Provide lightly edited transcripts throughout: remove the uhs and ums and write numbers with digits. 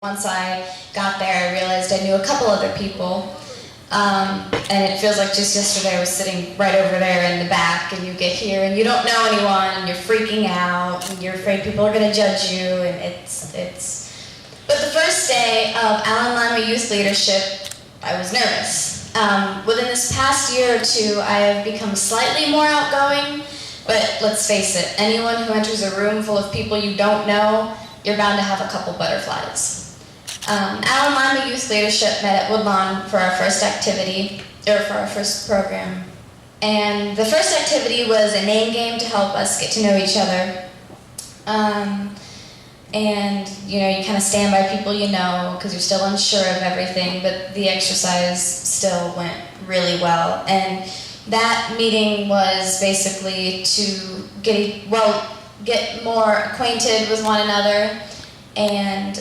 Once I got there, I realized I knew a couple other people, and it feels like just yesterday I was sitting right over there in the back, and you get here and you don't know anyone, and you're freaking out, and you're afraid people are going to judge you, and it's. But the first day of Lima Youth Leadership, I was nervous. Within this past year or two, I have become slightly more outgoing, but let's face it, anyone who enters a room full of people you don't know, you're bound to have a couple butterflies. Lima Youth Leadership met at Woodlawn for our first activity, or for our first program. And the first activity was a name game to help us get to know each other. And you know, you kind of stand by people you know because you're still unsure of everything, but the exercise still went really well. And that meeting was basically to get more acquainted with one another, and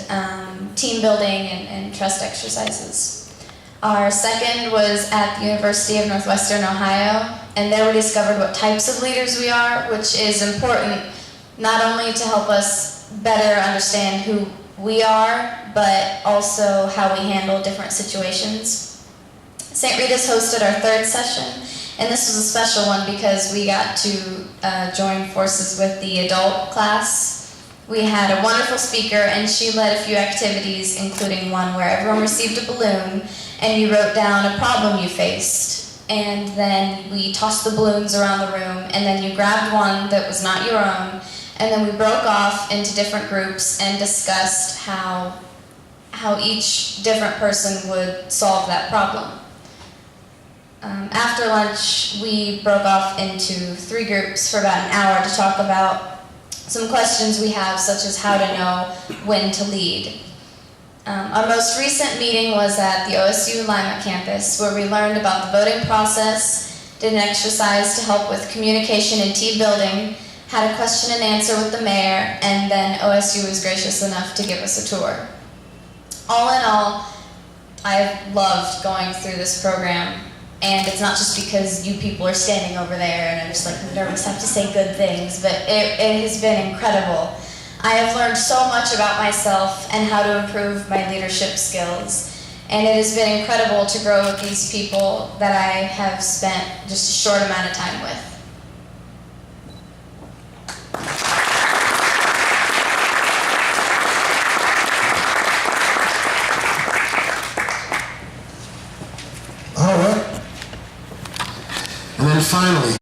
team building and trust exercises. Our second was at the University of Northwestern Ohio, and there we discovered what types of leaders we are, which is important not only to help us better understand who we are, but also how we handle different situations. St. Rita's hosted our third session, and this was a special one because we got to join forces with the adult class. We had a wonderful speaker, and she led a few activities, including one where everyone received a balloon, and you wrote down a problem you faced. And then we tossed the balloons around the room, and then you grabbed one that was not your own, and then we broke off into different groups and discussed how each different person would solve that problem. After lunch, we broke off into 3 groups for about an hour to talk about some questions we have, such as how to know when to lead. Our most recent meeting was at the OSU Lima campus, where we learned about the voting process, did an exercise to help with communication and team building, had a question and answer with the mayor, and then OSU was gracious enough to give us a tour. All in all, I've loved going through this program. And it's not just because you people are standing over there and I'm just like nervous to have to say good things, but it has been incredible. I have learned so much about myself and how to improve my leadership skills. And it has been incredible to grow with these people that I have spent just a short amount of time with. All right. And then finally,